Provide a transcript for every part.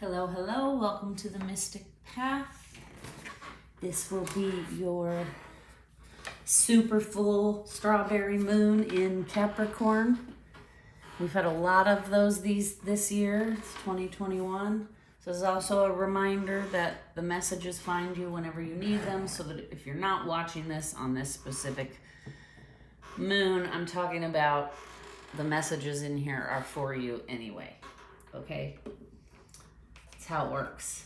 Hello, hello, welcome to the Mystic Path. This will be your super full strawberry moon in Capricorn. We've had a lot of those this year, it's 2021. So this is also a reminder that the messages find you whenever you need them, so that if you're not watching this on this specific moon, I'm talking about the messages in here are for you anyway, okay? That's how it works.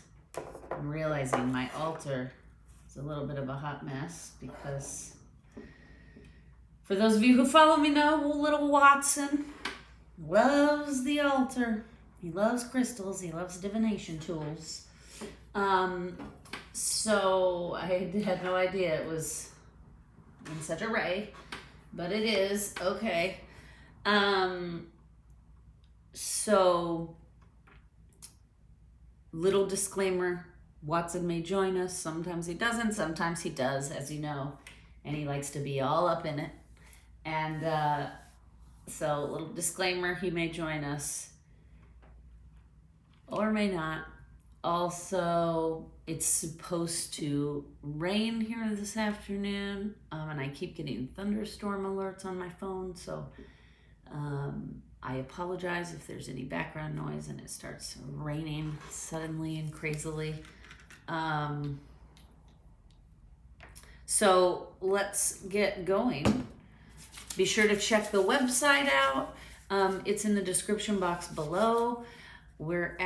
I'm realizing my altar is a little bit of a hot mess because for those of you who follow me know, little Watson loves the altar. He loves crystals. He loves divination tools. So I had no idea it was in such a array, but it is. Okay. So little disclaimer, Watson may join us. Sometimes he doesn't. Sometimes he does, as you know, and he likes to be all up in it. And so little disclaimer, he may join us or may not. Also, it's supposed to rain here this afternoon, and I keep getting thunderstorm alerts on my phone, so I apologize if there's any background noise and it starts raining suddenly and crazily. So let's get going. Be sure to check the website out. It's in the description box below. We've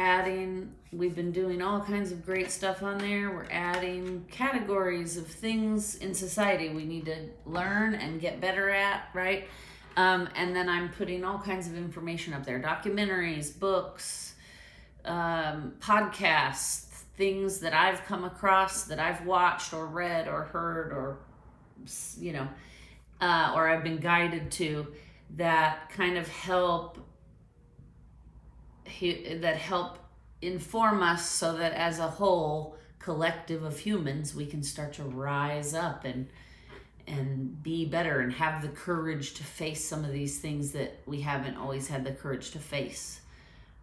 been doing all kinds of great stuff on there. We're adding categories of things in society we need to learn and get better at, right? And then I'm putting all kinds of information up there, documentaries, books, podcasts, things that I've come across, that I've watched or read or heard or, or I've been guided to, that kind of help inform us so that as a whole collective of humans, we can start to rise up and be better and have the courage to face some of these things that we haven't always had the courage to face,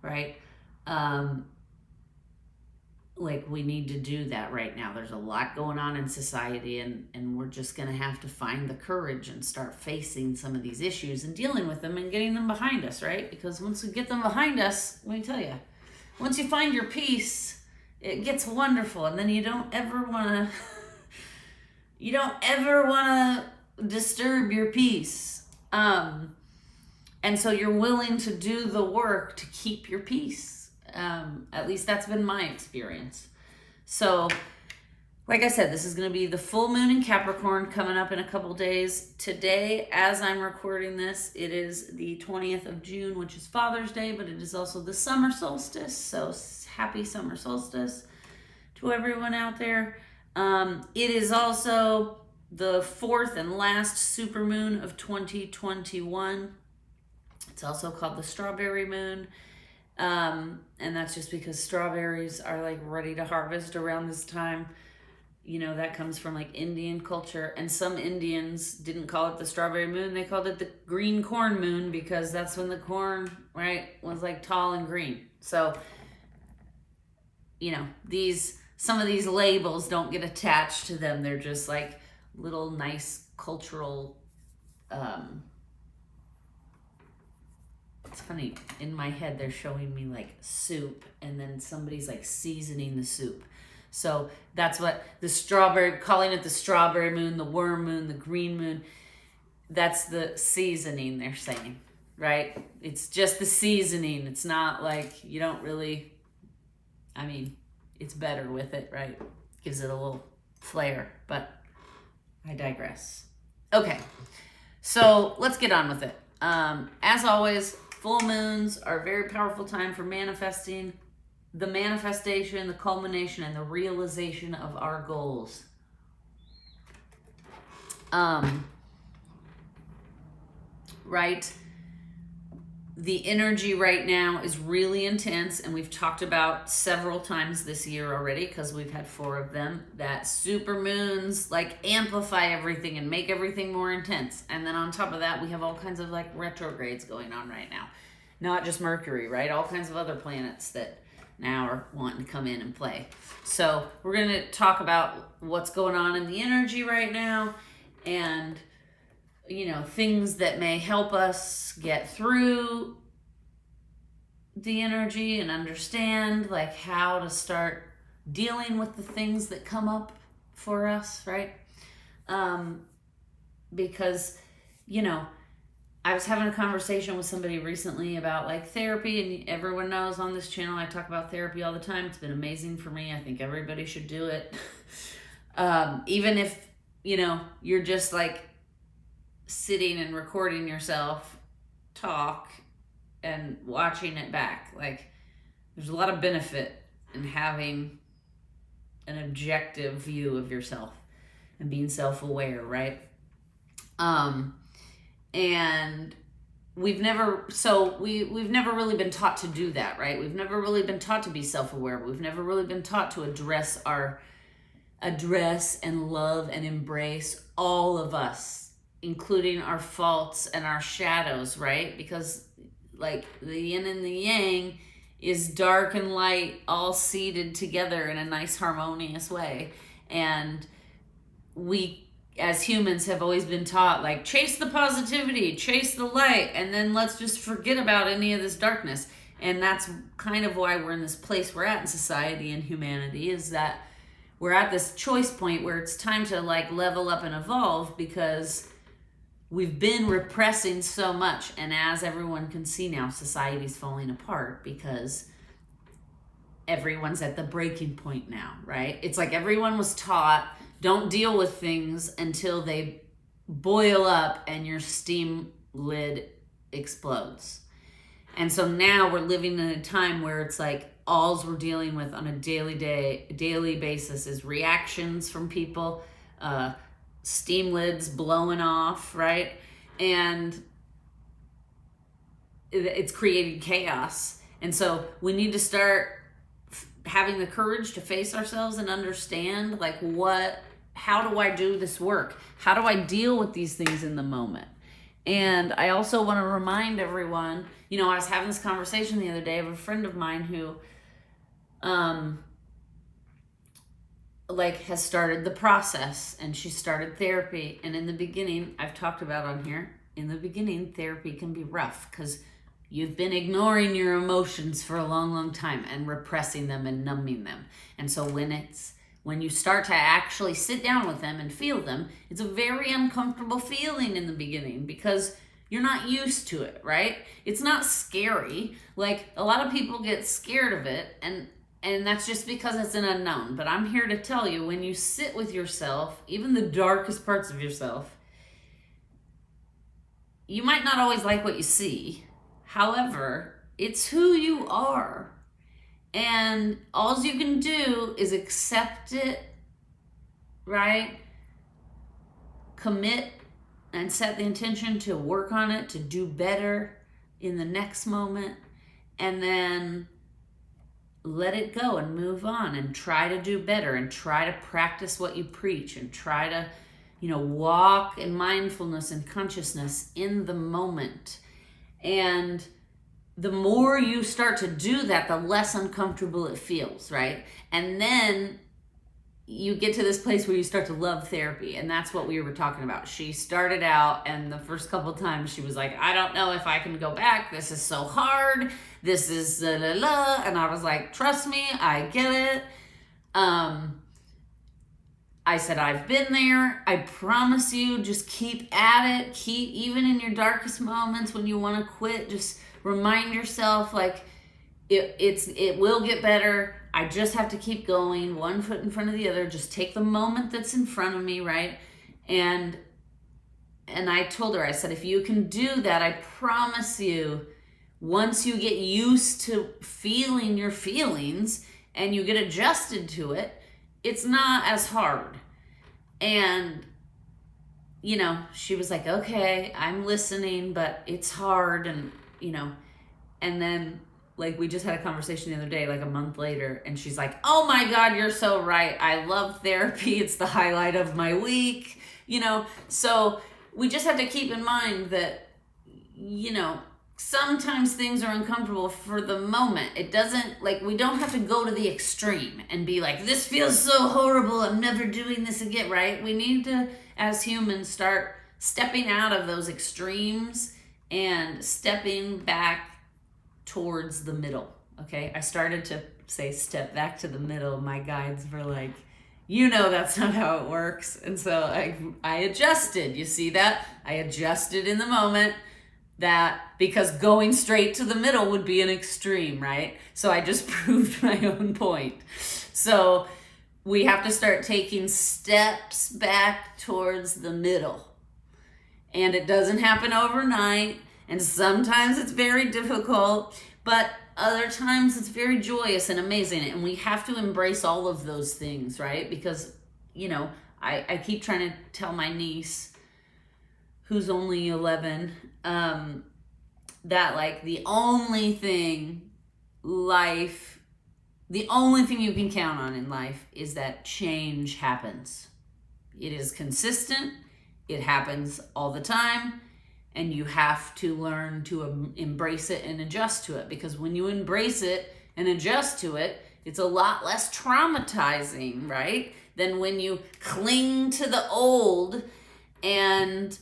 right? Like we need to do that right now. There's a lot going on in society, and we're just going to have to find the courage and start facing some of these issues and dealing with them and getting them behind us, right? Because once we get them behind us, let me tell you, once you find your peace, it gets wonderful, and then you don't ever want to disturb your peace. And so you're willing to do the work to keep your peace. At least that's been my experience. So, like I said, this is going to be the full moon in Capricorn coming up in a couple days. Today, as I'm recording this, it is the 20th of June, which is Father's Day, but it is also the summer solstice. So happy summer solstice to everyone out there. It is also the fourth and last supermoon of 2021. It's also called the strawberry moon. And that's just because strawberries are like ready to harvest around this time. That comes from like Indian culture, and some Indians didn't call it the strawberry moon. They called it the green corn moon because that's when the corn, right, was like tall and green. So, some of these labels don't get attached to them. They're just like little nice cultural, it's funny, in my head they're showing me like soup, and then somebody's like seasoning the soup. So that's what calling it the strawberry moon, the worm moon, the green moon, that's the seasoning they're saying, right? It's just the seasoning. It's not like you don't really, it's better with it, right? Gives it a little flair, but I digress. Okay, so let's get on with it. As always, full moons are a very powerful time for manifesting, the manifestation, the culmination, and the realization of our goals. Right? The energy right now is really intense, and we've talked about several times this year already, because we've had 4 of them, that super moons like amplify everything and make everything more intense. And then on top of that, we have all kinds of like retrogrades going on right now. Not just Mercury, right? All kinds of other planets that now are wanting to come in and play. So we're going to talk about what's going on in the energy right now, and things that may help us get through the energy and understand like how to start dealing with the things that come up for us, right? Because I was having a conversation with somebody recently about like therapy, and everyone knows on this channel I talk about therapy all the time. It's been amazing for me. I think everybody should do it. Even if you're just like sitting and recording yourself talk and watching it back, like there's a lot of benefit in having an objective view of yourself and being self-aware, right? And we've never really been taught to do that, right? We've never really been taught to be self-aware. We've never really been taught to address and love and embrace all of us, including our faults and our shadows, right? Because like the yin and the yang is dark and light all seated together in a nice harmonious way. And we as humans have always been taught like chase the positivity, chase the light, and then let's just forget about any of this darkness. And that's kind of why we're in this place we're at in society and humanity, is that we're at this choice point where it's time to like level up and evolve, because we've been repressing so much. And as everyone can see now, society's falling apart because everyone's at the breaking point now, right? It's like everyone was taught, don't deal with things until they boil up and your steam lid explodes. And so now we're living in a time where it's like alls we're dealing with on a daily basis is reactions from people, steam lids blowing off, right? And it's creating chaos. And so we need to start having the courage to face ourselves and understand like how do I do this work? How do I deal with these things in the moment? And I also want to remind everyone, I was having this conversation the other day of a friend of mine who has started the process, and she started therapy. And in the beginning, I've talked about on here, in the beginning, therapy can be rough because you've been ignoring your emotions for a long, long time and repressing them and numbing them. And so when you start to actually sit down with them and feel them, it's a very uncomfortable feeling in the beginning because you're not used to it, right? It's not scary. Like a lot of people get scared of it, and that's just because it's an unknown. But I'm here to tell you, when you sit with yourself, even the darkest parts of yourself, you might not always like what you see. However, it's who you are. And all you can do is accept it, right? Commit and set the intention to work on it, to do better in the next moment, and then let it go and move on and try to do better and try to practice what you preach and try to, walk in mindfulness and consciousness in the moment. And the more you start to do that, the less uncomfortable it feels, right? And then you get to this place where you start to love therapy. And that's what we were talking about. She started out, and the first couple of times she was like, I don't know if I can go back. This is so hard. This is la la la. And I was like, trust me, I get it. I said, I've been there. I promise you, just keep at it. Even in your darkest moments when you want to quit, just remind yourself like it will get better. I just have to keep going, one foot in front of the other. Just take the moment that's in front of me, right? And I told her, I said, if you can do that, I promise you, once you get used to feeling your feelings and you get adjusted to it, it's not as hard. And she was like, okay, I'm listening, but it's hard. And and then like we just had a conversation the other day, like a month later, and she's like, oh my God, you're so right. I love therapy. It's the highlight of my week, So we just have to keep in mind that, sometimes things are uncomfortable for the moment. It doesn't, like, we don't have to go to the extreme and be like, this feels so horrible, I'm never doing this again, right? We need to, as humans, start stepping out of those extremes and stepping back towards the middle, okay? I started to say step back to the middle. My guides were like, that's not how it works. And so I adjusted. You see that? I adjusted in the moment, that because going straight to the middle would be an extreme, right? So I just proved my own point. So we have to start taking steps back towards the middle. And it doesn't happen overnight. And sometimes it's very difficult, but other times it's very joyous and amazing. And we have to embrace all of those things, right? Because, I keep trying to tell my niece, who's only 11, that like the only thing you can count on in life is that change happens. It is consistent, it happens all the time, and you have to learn to embrace it and adjust to it, because when you embrace it and adjust to it, it's a lot less traumatizing, right? Than when you cling to the old and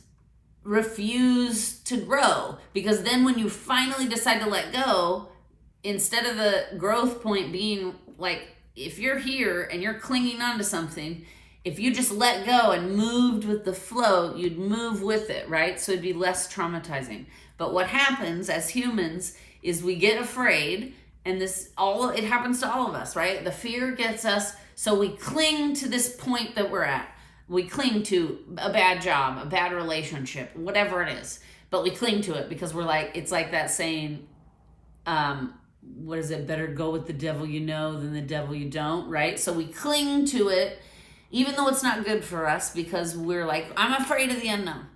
refuse to grow. Because then when you finally decide to let go, instead of the growth point being like, if you're here and you're clinging on to something, if you just let go and moved with the flow, you'd move with it, right? So it'd be less traumatizing. But what happens as humans is we get afraid, and it happens to all of us, right? The fear gets us, so we cling to this point that we're at. We cling to a bad job, a bad relationship, whatever it is. But we cling to it because we're like, it's like that saying, what is it? Better go with the devil you know than the devil you don't, right? So we cling to it, even though it's not good for us, because we're like, I'm afraid of the unknown.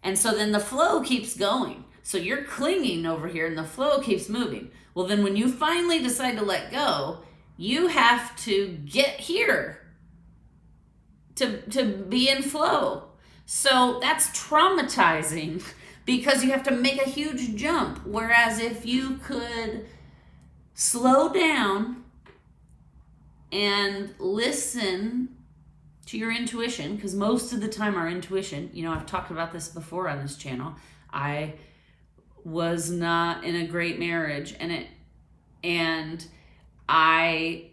And so then the flow keeps going. So you're clinging over here and the flow keeps moving. Well, then when you finally decide to let go, you have to get here to be in flow. So that's traumatizing because you have to make a huge jump. Whereas if you could slow down and listen to your intuition, because most of the time our intuition, I've talked about this before on this channel. I was not in a great marriage, and I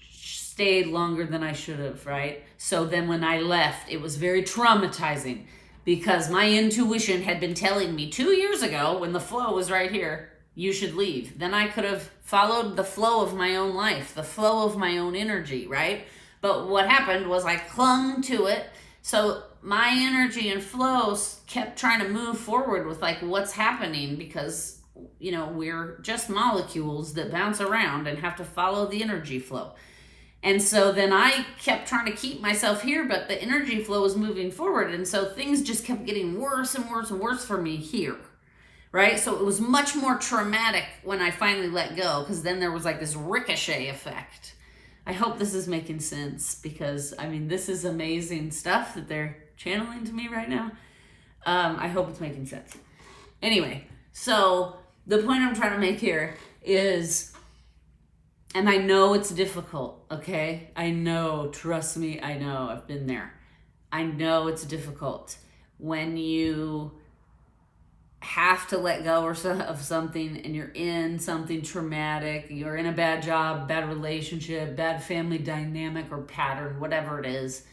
stayed longer than I should have, right? So then when I left, it was very traumatizing because my intuition had been telling me 2 years ago, when the flow was right here, you should leave. Then I could have followed the flow of my own life, the flow of my own energy, right? But what happened was I clung to it. So my energy and flows kept trying to move forward with like what's happening, because, we're just molecules that bounce around and have to follow the energy flow. And so then I kept trying to keep myself here, but the energy flow was moving forward. And so things just kept getting worse and worse and worse for me here, right? So it was much more traumatic when I finally let go, because then there was like this ricochet effect. I hope this is making sense, because, this is amazing stuff that they're channeling to me right now. I hope it's making sense. Anyway, so the point I'm trying to make here is, and I know it's difficult, okay? I know, trust me, I know, I've been there. I know it's difficult when you have to let go of something and you're in something traumatic, you're in a bad job, bad relationship, bad family dynamic or pattern, whatever it is.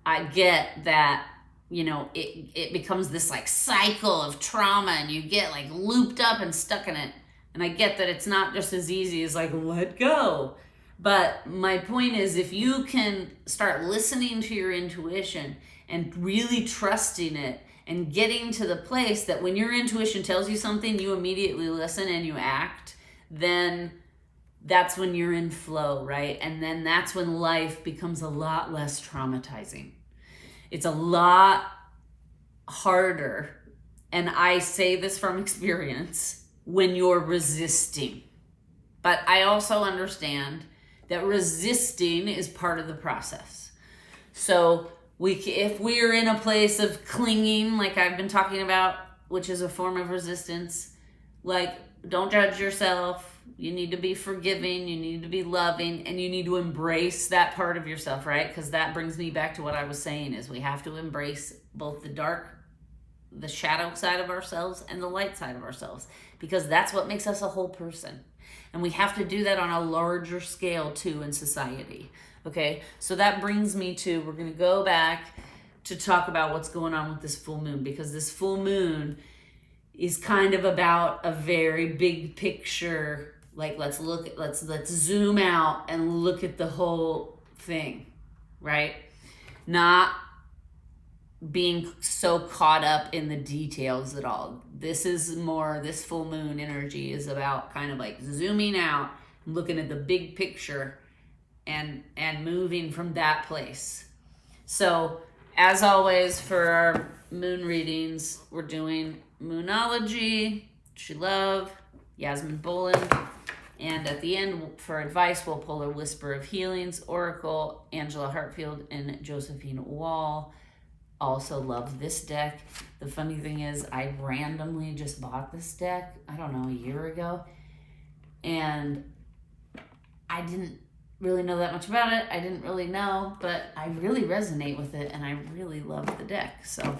I get that, it becomes this like cycle of trauma and you get like looped up and stuck in it. And I get that it's not just as easy as like, let go. But my point is, if you can start listening to your intuition and really trusting it, and getting to the place that when your intuition tells you something, you immediately listen and you act, then that's when you're in flow, right? And then that's when life becomes a lot less traumatizing. It's a lot harder, and I say this from experience, when you're resisting. But I also understand that resisting is part of the process. So if we're in a place of clinging, like I've been talking about, which is a form of resistance, Like, don't judge yourself. You need to be forgiving. You need to be loving. And you need to embrace that part of yourself, right? Because that brings me back to what I was saying is we have to embrace both the shadow side of ourselves and the light side of ourselves. Because that's what makes us a whole person. And we have to do that on a larger scale, too, in society. Okay? So that brings me to, we're going to go back to talk about what's going on with this full moon. Because this full moon is kind of about a very big picture. Like, let's zoom out and look at the whole thing, right? Not being so caught up in the details at all. This full moon energy is about kind of like zooming out, looking at the big picture and moving from that place. So as always, for our moon readings, we're doing Moonology, She Love, Yasmin Boland, and at the end, for advice, we'll pull a Whisper of Healings, Oracle, Angela Hartfield, and Josephine Wall. Also love this deck. The funny thing is, I randomly just bought this deck, I don't know, a year ago, and I didn't really know that much about it. I didn't really know, but I really resonate with it, and I really love the deck. So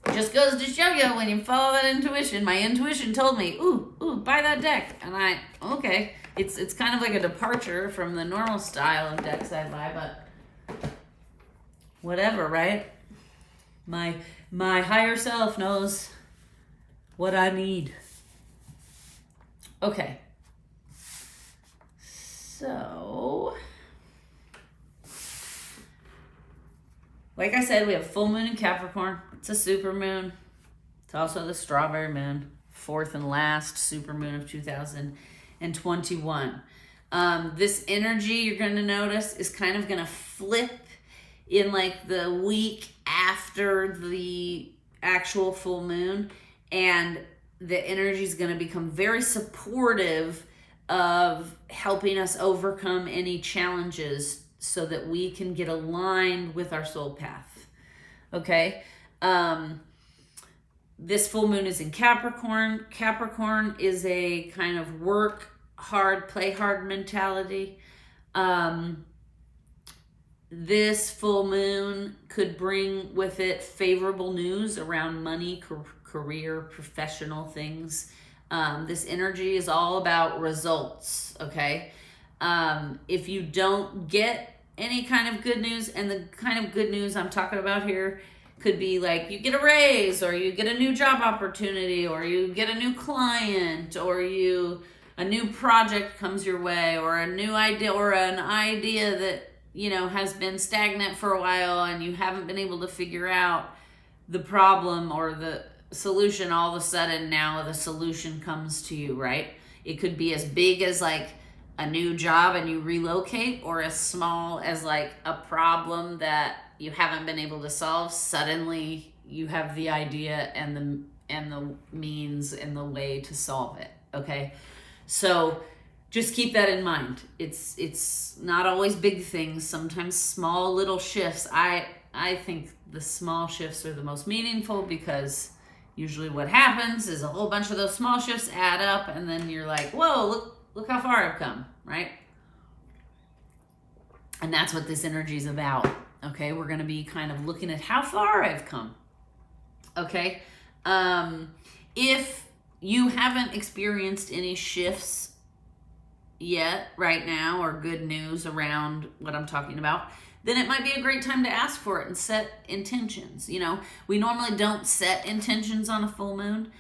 it just goes to show you, when you follow that intuition. My intuition told me, ooh, buy that deck. And okay. It's kind of like a departure from the normal style of decks I buy, but whatever, right? My higher self knows what I need. Okay. So, like I said, we have full moon in Capricorn. It's a super moon. It's also the strawberry moon, fourth and last super moon of 2021. This energy, you're going to notice, is kind of going to flip in like the week after the actual full moon, and the energy is going to become very supportive of helping us overcome any challenges so that we can get aligned with our soul path. Okay? This full moon is in Capricorn. Capricorn is a kind of work hard, play hard mentality. This full moon could bring with it favorable news around money, career, professional things. This energy is all about results, okay? If you don't get any kind of good news, and the kind of good news I'm talking about here could be like you get a raise, or you get a new job opportunity, or you get a new client, or a new project comes your way, or a new idea, or an idea that, has been stagnant for a while and you haven't been able to figure out the problem or the solution. All of a sudden now the solution comes to you, right? It could be as big as like a new job and you relocate, or as small as like a problem that you haven't been able to solve. Suddenly you have the idea and the means and the way to solve it. Okay. So just keep that in mind. It's not always big things, sometimes small little shifts. I think the small shifts are the most meaningful, because usually what happens is a whole bunch of those small shifts add up, and then you're like, whoa, look how far I've come, right? And that's what this energy is about. Okay, we're going to be kind of looking at how far I've come. Okay, if you haven't experienced any shifts yet right now, or good news around what I'm talking about, then it might be a great time to ask for it and set intentions. We normally don't set intentions on a full moon.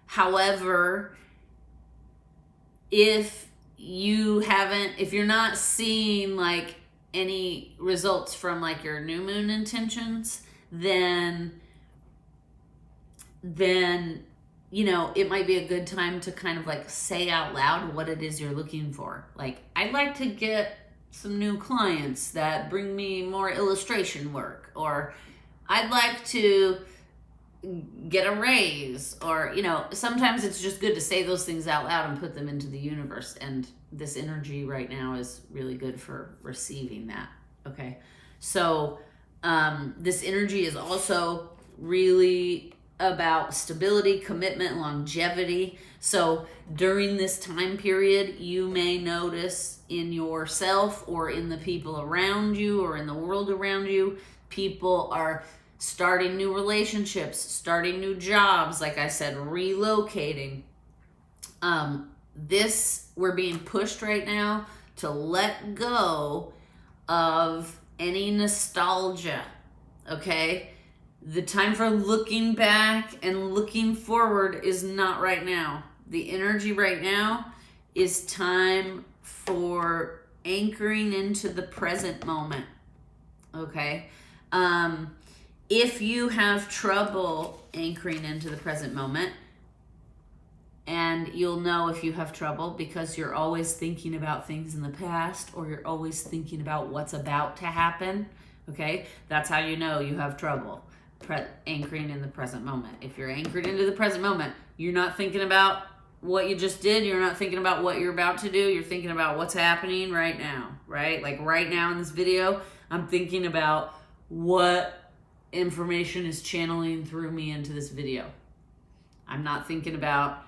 However, if you're not seeing like any results from like your new moon intentions, then it might be a good time to kind of like say out loud what it is you're looking for. Like, I'd like to get some new clients that bring me more illustration work, or I'd like to get a raise, or, sometimes it's just good to say those things out loud and put them into the universe. And this energy right now is really good for receiving that. Okay. So, this energy is also really about stability, commitment, longevity. So during this time period, you may notice in yourself or in the people around you or in the world around you, people are starting new relationships, starting new jobs, like I said, relocating. We're being pushed right now to let go of any nostalgia, okay? The time for looking back and looking forward is not right now. The energy right now is time for anchoring into the present moment, okay? If you have trouble anchoring into the present moment, and you'll know if you have trouble because you're always thinking about things in the past or you're always thinking about what's about to happen, okay? That's how you know you have trouble anchoring in the present moment. If you're anchored into the present moment, you're not thinking about what you just did. You're not thinking about what you're about to do. You're thinking about what's happening right now, right? Like right now in this video, I'm thinking about what information is channeling through me into this video. I'm not thinking about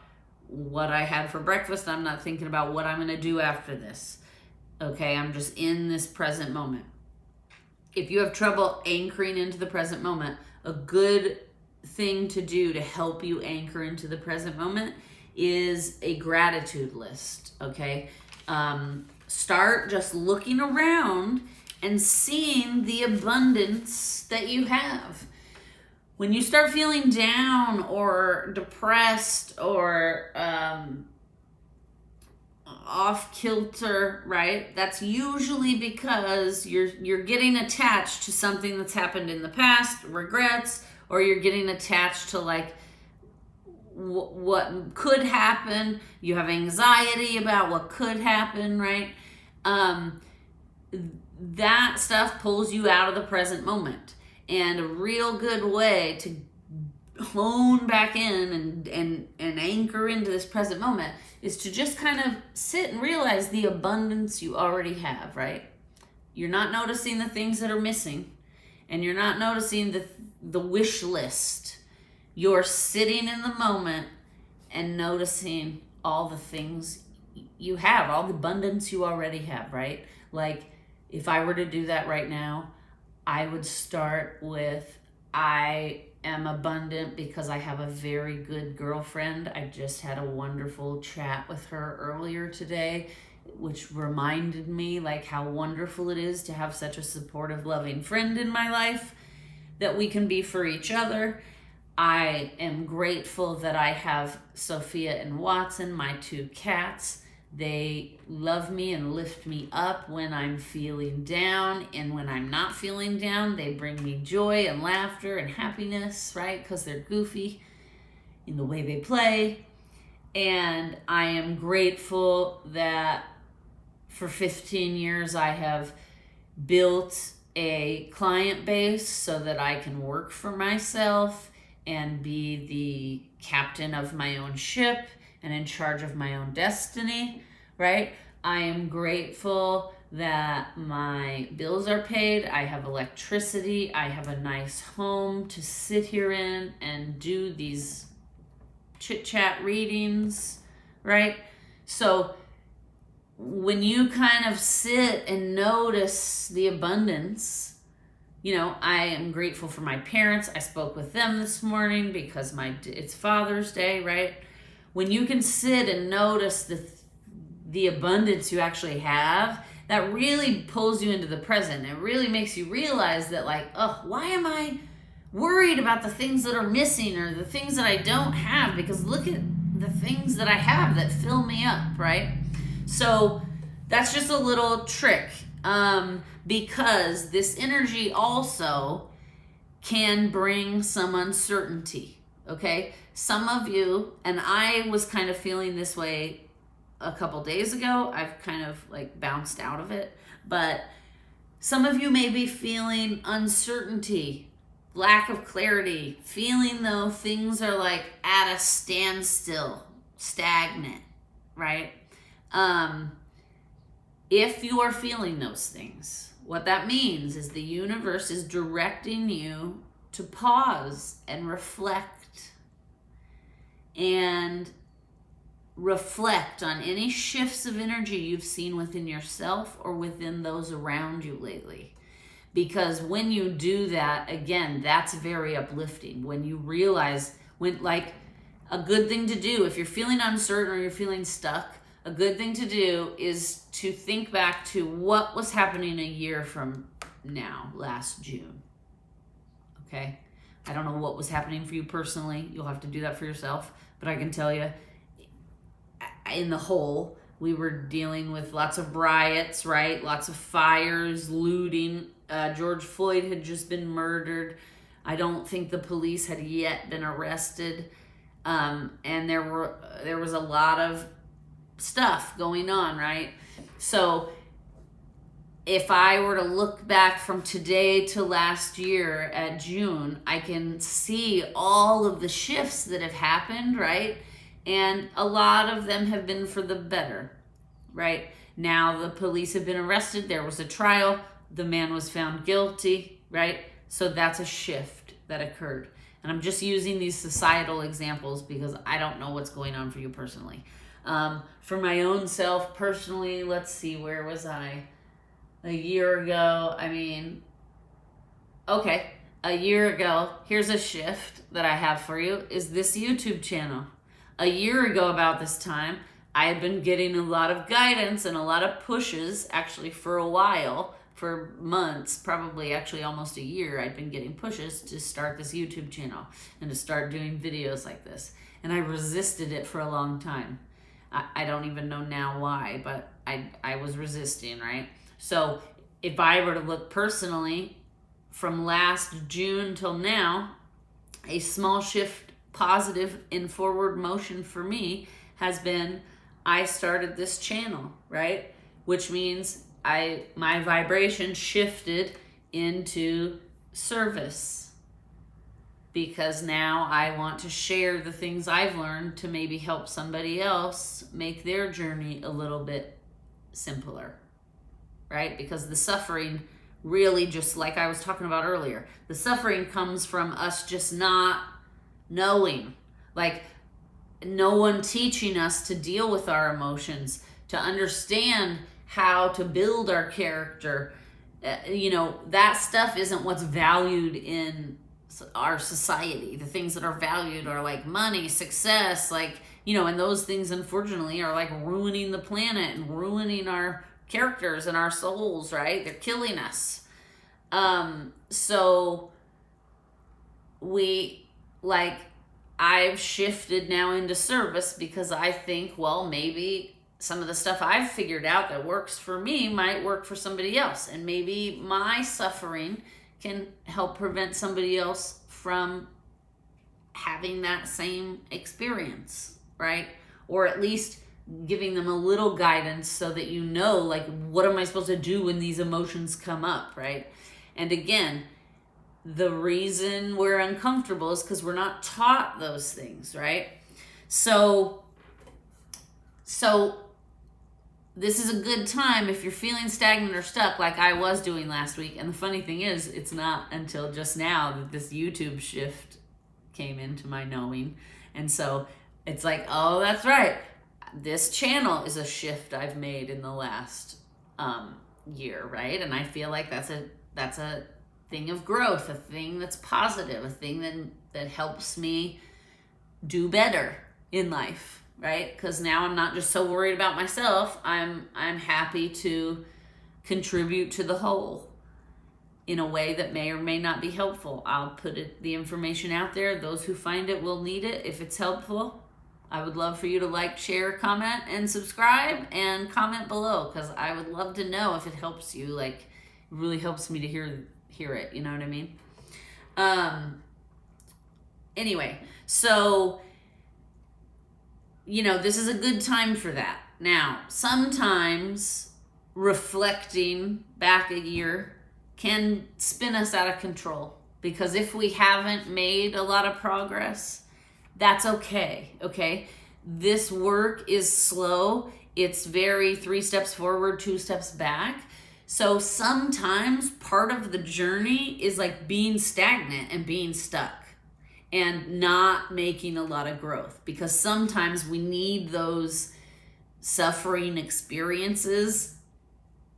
what I had for breakfast. I'm not thinking about what I'm going to do after this. Okay, I'm just in this present moment. If you have trouble anchoring into the present moment, a good thing to do to help you anchor into the present moment is a gratitude list, okay? Start just looking around and seeing the abundance that you have. When you start feeling down or depressed or off kilter, right? That's usually because you're getting attached to something that's happened in the past, regrets, or you're getting attached to like what could happen. You have anxiety about what could happen, right? That stuff pulls you out of the present moment. And a real good way to hone back in and anchor into this present moment is to just kind of sit and realize the abundance you already have, right? You're not noticing the things that are missing, and you're not noticing the wish list. You're sitting in the moment and noticing all the things you have, all the abundance you already have, right? Like if I were to do that right now, I would start with, I am abundant because I have a very good girlfriend. I just had a wonderful chat with her earlier today, which reminded me like how wonderful it is to have such a supportive, loving friend in my life that we can be for each other. I am grateful that I have Sophia and Watson, my two cats. They love me and lift me up when I'm feeling down, and when I'm not feeling down, they bring me joy and laughter and happiness, right? Because they're goofy in the way they play. And I am grateful that for 15 years I have built a client base so that I can work for myself and be the captain of my own ship and in charge of my own destiny, right? I am grateful that my bills are paid. I have electricity. I have a nice home to sit here in and do these chit-chat readings, right? So when you kind of sit and notice the abundance, you know, I am grateful for my parents. I spoke with them this morning because it's Father's Day, right? When you can sit and notice the abundance you actually have, that really pulls you into the present. It really makes you realize that like, oh, why am I worried about the things that are missing or the things that I don't have? Because look at the things that I have that fill me up, right? So that's just a little trick, because this energy also can bring some uncertainty, okay? Some of you, and I was kind of feeling this way a couple days ago. I've kind of like bounced out of it, but some of you may be feeling uncertainty, lack of clarity, feeling though things are like at a standstill, stagnant, right? If you are feeling those things, what that means is the universe is directing you to pause and reflect and reflect on any shifts of energy you've seen within yourself or within those around you lately. Because when you do that, again, that's very uplifting. When you realize, like, a good thing to do, if you're feeling uncertain or you're feeling stuck, a good thing to do is to think back to what was happening a year from now, last June. Okay? I don't know what was happening for you personally. You'll have to do that for yourself. But I can tell you, in the whole, we were dealing with lots of riots, right? Lots of fires, looting. George Floyd had just been murdered. I don't think the police had yet been arrested. And there was a lot of stuff going on, right? So if I were to look back from today to last year at June, I can see all of the shifts that have happened, right? And a lot of them have been for the better, right? Now the police have been arrested. There was a trial. The man was found guilty, right? So that's a shift that occurred. And I'm just using these societal examples because I don't know what's going on for you personally. For my own self, personally, let's see, where was I? A year ago, a year ago, here's a shift that I have for you, is this YouTube channel. A year ago about this time, I had been getting a lot of guidance and a lot of pushes, actually for a while, for months, probably actually almost a year, I'd been getting pushes to start this YouTube channel and to start doing videos like this. And I resisted it for a long time. I don't even know now why, but I was resisting, right? So if I were to look personally from last June till now, a small shift positive in forward motion for me has been I started this channel, right? Which means my vibration shifted into service, because now I want to share the things I've learned to maybe help somebody else make their journey a little bit simpler, right? Because the suffering really, just like I was talking about earlier, the suffering comes from us just not knowing, like no one teaching us to deal with our emotions, to understand how to build our character. That stuff isn't what's valued in our society. The things that are valued are like money, success, and those things unfortunately are like ruining the planet and ruining our characters and our souls, right? They're killing us. So I've shifted now into service because I think, well, maybe some of the stuff I've figured out that works for me might work for somebody else. And maybe my suffering can help prevent somebody else from having that same experience, right? Or at least giving them a little guidance so that what am I supposed to do when these emotions come up, right? And again, the reason we're uncomfortable is because we're not taught those things, right? So this is a good time if you're feeling stagnant or stuck like I was doing last week. And the funny thing is, it's not until just now that this YouTube shift came into my knowing. And so it's like, oh, that's right. This channel is a shift I've made in the last year, right? And I feel like that's a thing of growth, a thing that's positive, a thing that helps me do better in life. Right? Because now I'm not just so worried about myself. I'm happy to contribute to the whole in a way that may or may not be helpful. I'll put the information out there. Those who find it will need it. If it's helpful, I would love for you to like, share, comment, and subscribe, and comment below, because I would love to know if it helps you. Like, it really helps me to hear it. You know what I mean? Anyway, so this is a good time for that. Now, sometimes reflecting back a year can spin us out of control, because if we haven't made a lot of progress, that's okay. This work is slow. It's very 3 steps forward, 2 steps back. So sometimes part of the journey is like being stagnant and being stuck. and not making a lot of growth, because sometimes we need those suffering experiences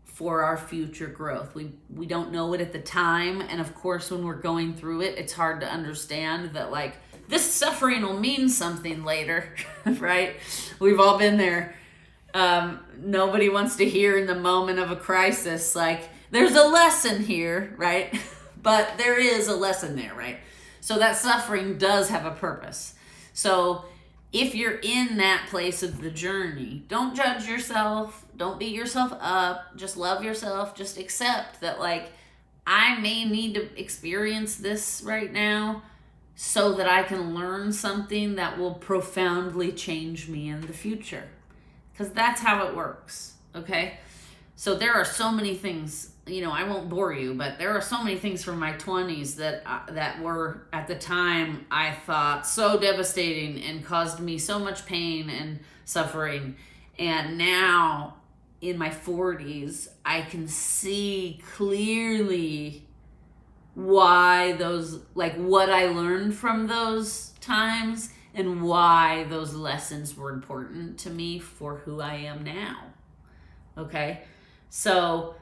for our future growth. We don't know it at the time, and of course when we're going through it, it's hard to understand that like this suffering will mean something later. Right? We've all been there. Nobody wants to hear in the moment of a crisis like there's a lesson here, right? But there is a lesson there, right? So that suffering does have a purpose. So if you're in that place of the journey, don't judge yourself. Don't beat yourself up. Just love yourself. Just accept that, like, I may need to experience this right now so that I can learn something that will profoundly change me in the future. Because that's how it works, okay? So there are so many things, you know, I won't bore you, but there are so many things from my 20s that were, at the time, I thought so devastating and caused me so much pain and suffering. And now, in my 40s, I can see clearly why those, like what I learned from those times and why those lessons were important to me for who I am now. Okay? So,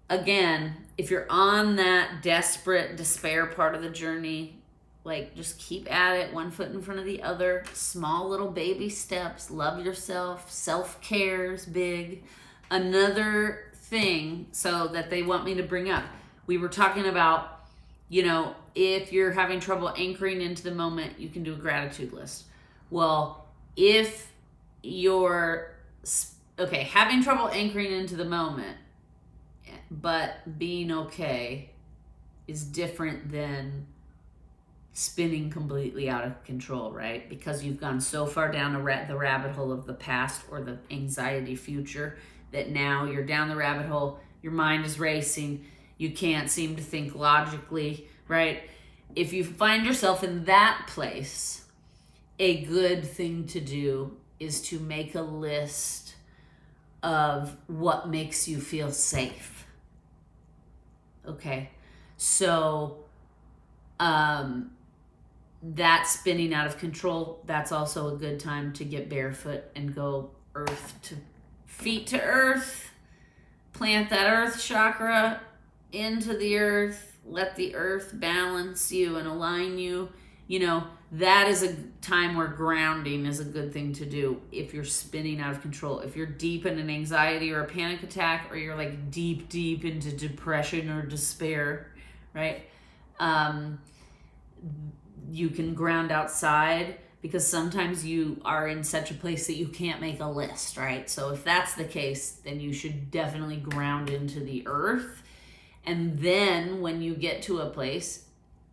again, if you're on that desperate despair part of the journey, like just keep at it, one foot in front of the other, small little baby steps, love yourself, self-care is big. Another thing, so that they want me to bring up, we were talking about, you know, if you're having trouble anchoring into the moment, you can do a gratitude list. Well, if you're, okay, having trouble anchoring into the moment, but being okay is different than spinning completely out of control, right? Because you've gone so far down the rabbit hole of the past or the anxiety future that now you're down the rabbit hole, your mind is racing, you can't seem to think logically, right? If you find yourself in that place, a good thing to do is to make a list of what makes you feel safe. Okay, so that spinning out of control, that's also a good time to get barefoot and go feet to earth, plant that earth chakra into the earth, let the earth balance you and align you. You know, that is a time where grounding is a good thing to do if you're spinning out of control. If you're deep in an anxiety or a panic attack, or you're like deep into depression or despair, right? You can ground outside, because sometimes you are in such a place that you can't make a list, right? So if that's the case, then you should definitely ground into the earth. And then when you get to a place,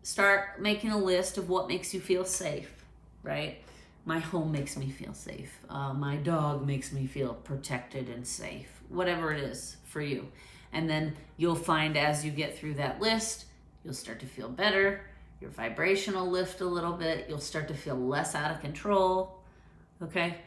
start making a list of what makes you feel safe, right? My home makes me feel safe. My dog makes me feel protected and safe, whatever it is for you. And then you'll find as you get through that list, you'll start to feel better. Your vibration will lift a little bit. You'll start to feel less out of control, okay?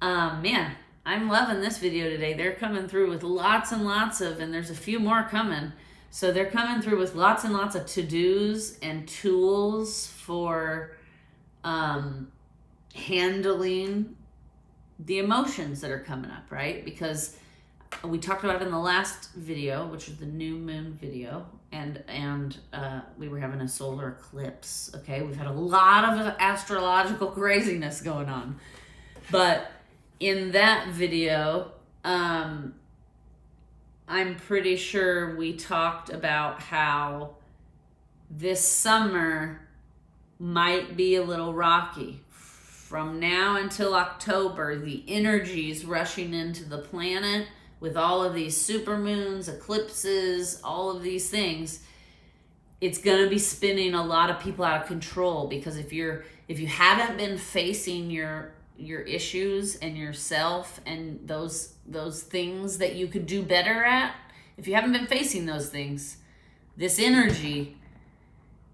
Man, I'm loving this video today. They're coming through with lots and lots of, and there's a few more coming. So they're coming through with lots and lots of to-dos and tools for handling the emotions that are coming up, right? Because we talked about in the last video, which was the new moon video, and we were having a solar eclipse, okay? We've had a lot of astrological craziness going on. But in that video, I'm pretty sure we talked about how this summer might be a little rocky. From now until October, the energies rushing into the planet with all of these supermoons, eclipses, all of these things, it's going to be spinning a lot of people out of control. Because if you haven't been facing your issues and yourself and those things that you could do better at, if you haven't been facing those things, this energy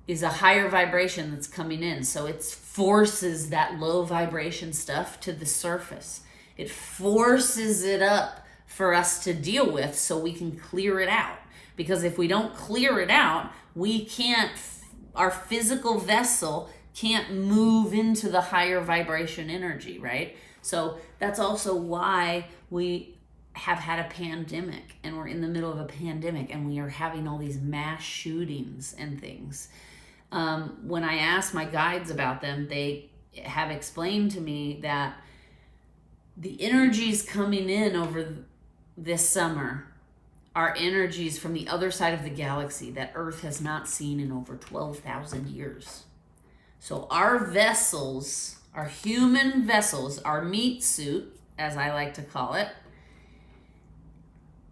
is a higher vibration that's coming in. So it forces that low vibration stuff to the surface. It forces it up for us to deal with so we can clear it out. Because if we don't clear it out, we can't, our physical vessel can't move into the higher vibration energy, right? So that's also why we have had a pandemic, and we're in the middle of a pandemic, and we are having all these mass shootings and things. When I asked my guides about them, they have explained to me that the energies coming in over this summer are energies from the other side of the galaxy that Earth has not seen in over 12,000 years. So our vessels, our human vessels, our meat suit, as I like to call it,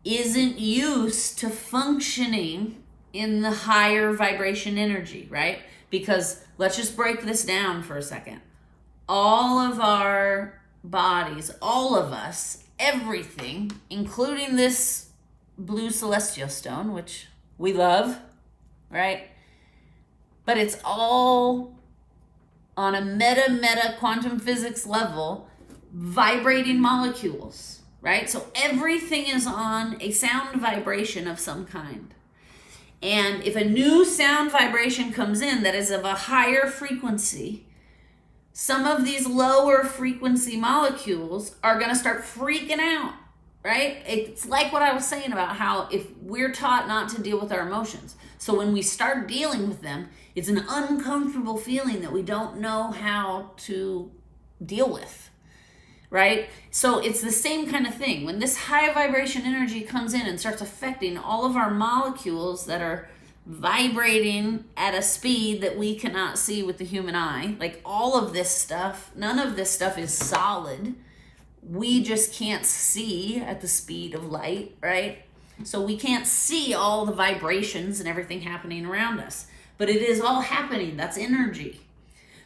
isn't used to functioning in the higher vibration energy, right? Because let's just break this down for a second. All of our bodies, all of us, everything, including this blue celestial stone, which we love, right? But it's all on a meta quantum physics level, vibrating molecules, right? So everything is on a sound vibration of some kind. And if a new sound vibration comes in that is of a higher frequency, some of these lower frequency molecules are going to start freaking out, right? It's like what I was saying about how if we're taught not to deal with our emotions. So when we start dealing with them, it's an uncomfortable feeling that we don't know how to deal with, right? So it's the same kind of thing. When this high vibration energy comes in and starts affecting all of our molecules that are vibrating at a speed that we cannot see with the human eye, like all of this stuff, none of this stuff is solid. We just can't see at the speed of light, right? So we can't see all the vibrations and everything happening around us, but it is all happening. That's energy.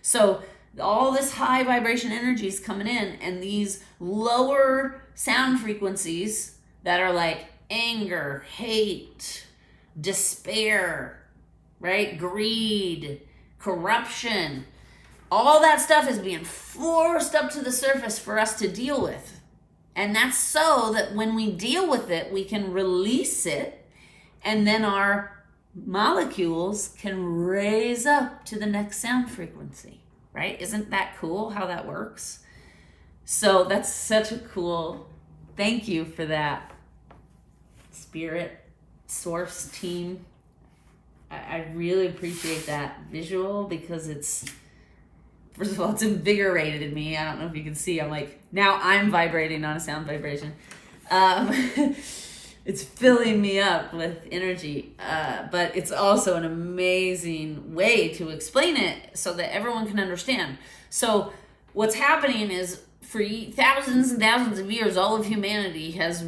So all this high vibration energy is coming in, and these lower sound frequencies that are like anger, hate, despair, right? Greed, corruption, all that stuff is being forced up to the surface for us to deal with. And that's so that when we deal with it, we can release it, and then our molecules can raise up to the next sound frequency, right? Isn't that cool how that works? So that's such a cool, thank you for that, Spirit Source team. I really appreciate that visual, because it's, first of all, it's invigorated me. I don't know if you can see, I'm like, now I'm vibrating on a sound vibration. It's filling me up with energy, but it's also an amazing way to explain it so that everyone can understand. So what's happening is, for thousands and thousands of years, all of humanity has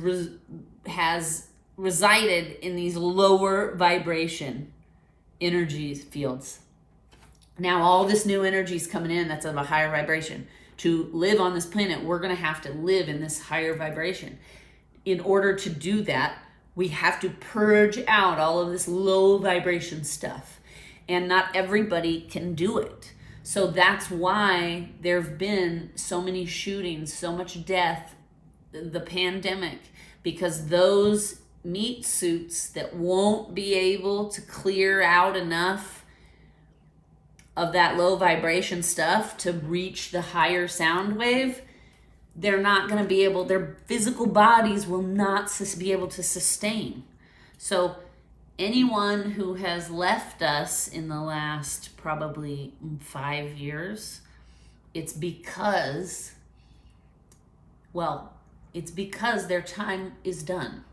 resided in these lower vibration energy fields. Now all this new energy is coming in that's of a higher vibration. To live on this planet, we're going to have to live in this higher vibration. In order to do that, we have to purge out all of this low vibration stuff. And not everybody can do it. So that's why there have been so many shootings, so much death, the pandemic, because those meat suits that won't be able to clear out enough of that low vibration stuff to reach the higher sound wave, they're not going to be able, their physical bodies will not be able to sustain. So anyone who has left us in the last probably 5 years, it's because their time is done.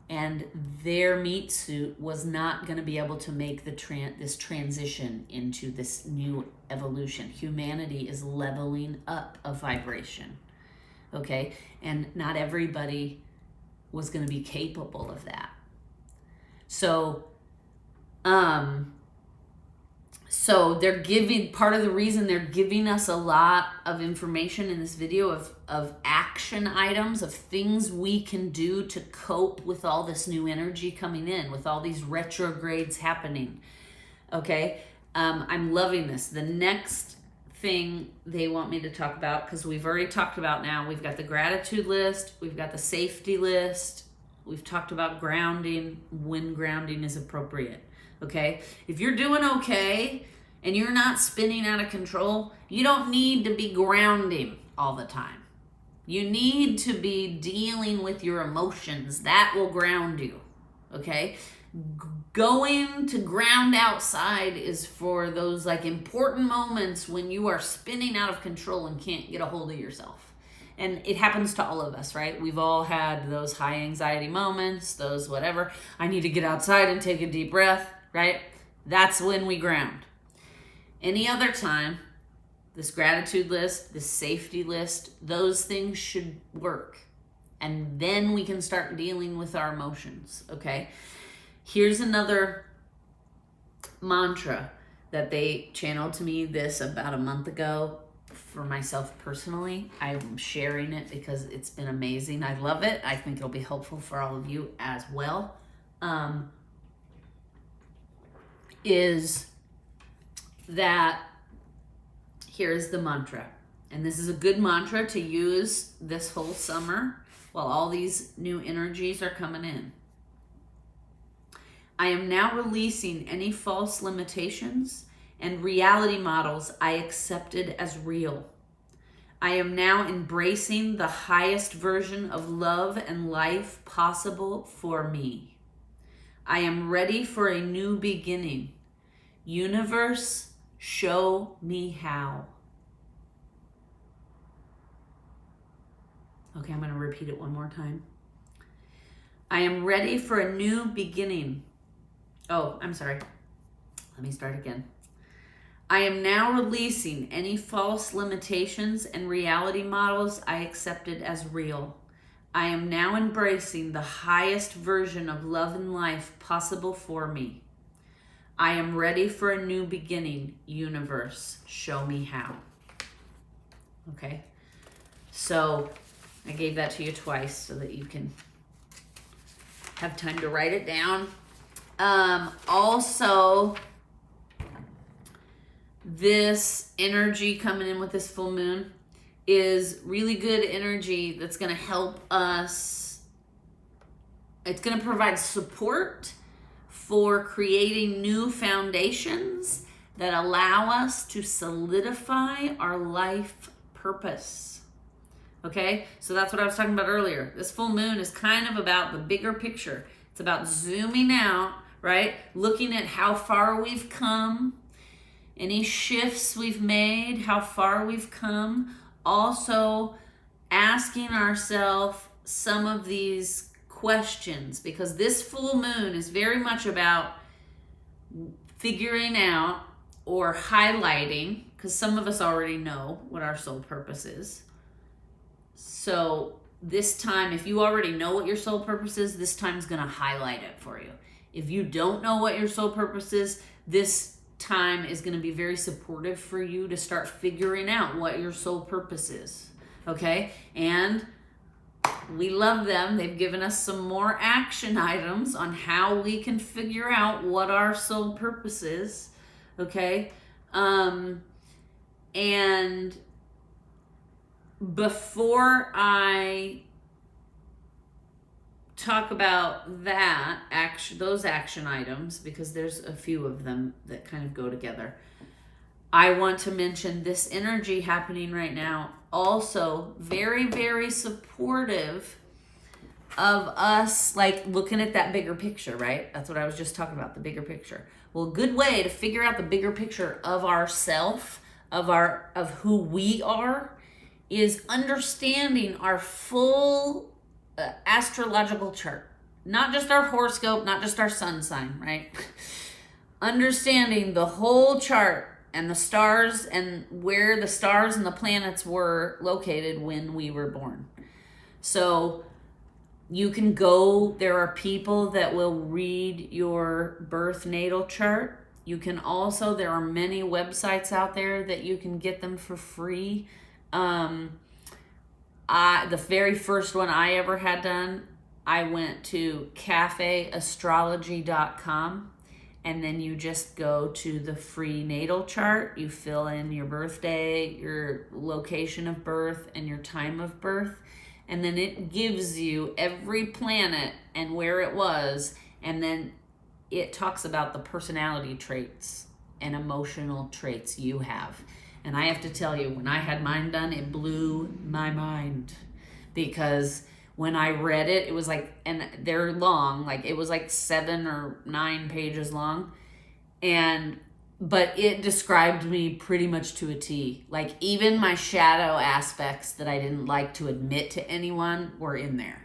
And their meat suit was not going to be able to make this transition into this new evolution. Humanity is leveling up a vibration, okay? And not everybody was going to be capable of that. So they're giving, part of the reason they're giving us a lot of information in this video of action items, of things we can do to cope with all this new energy coming in, with all these retrogrades happening, okay? I'm loving this. The next thing they want me to talk about, because we've already talked about now, we've got the gratitude list, we've got the safety list, we've talked about grounding, when grounding is appropriate. Okay, if you're doing okay and you're not spinning out of control, you don't need to be grounding all the time. You need to be dealing with your emotions. That will ground you, okay? Going to ground outside is for those like important moments when you are spinning out of control and can't get a hold of yourself. And it happens to all of us, right? We've all had those high anxiety moments, those whatever. I need to get outside and take a deep breath, right? That's when we ground. Any other time, this gratitude list, this safety list, those things should work. And then we can start dealing with our emotions, okay? Here's another mantra that they channeled to me this about a month ago for myself personally. I'm sharing it because it's been amazing. I love it. I think it'll be helpful for all of you as well. Is that here's the mantra. And this is a good mantra to use this whole summer while all these new energies are coming in. I am now releasing any false limitations and reality models I accepted as real. I am now embracing the highest version of love and life possible for me. I am ready for a new beginning. Universe, show me how. Okay, I'm going to repeat it one more time. I am ready for a new beginning. Oh, I'm sorry. Let me start again. I am now releasing any false limitations and reality models I accepted as real. I am now embracing the highest version of love and life possible for me. I am ready for a new beginning. Universe, show me how. Okay, so I gave that to you twice so that you can have time to write it down. Also, this energy coming in with this full moon is really good energy that's going to help us. It's going to provide support for creating new foundations that allow us to solidify our life purpose. Okay, so that's what I was talking about earlier. This full moon is kind of about the bigger picture. It's about zooming out, right? Looking at how far we've come, any shifts we've made, how far we've come. Also asking ourselves some of these questions, because this full moon is very much about figuring out or highlighting, because some of us already know what our soul purpose is. So this time, if you already know what your soul purpose is, this time is going to highlight it for you. If you don't know what your soul purpose is, this time is going to be very supportive for you to start figuring out what your soul purpose is. Okay? And we love them. They've given us some more action items on how we can figure out what our soul purpose is. Okay? And before I talk about that those action items, because there's a few of them that kind of go together, I want to mention this energy happening right now, also very, very supportive of us, like looking at that bigger picture, right? That's what I was just talking about, the bigger picture. Well, a good way to figure out the bigger picture of ourself, of who we are, is understanding our full astrological chart. Not just our horoscope, not just our sun sign, right? Understanding the whole chart and the stars and where the stars and the planets were located when we were born. So you can go, there are people that will read your birth natal chart. You can also, there are many websites out there that you can get them for free. The very first one I ever had done, I went to cafeastrology.com, and then you just go to the free natal chart. You fill in your birthday, your location of birth, and your time of birth, and then it gives you every planet and where it was, and then it talks about the personality traits and emotional traits you have. And I have to tell you, when I had mine done, it blew my mind, because when I read it, it was like, and they're long, like it was like 7 or 9 pages long. But it described me pretty much to a T. Like even my shadow aspects that I didn't like to admit to anyone were in there.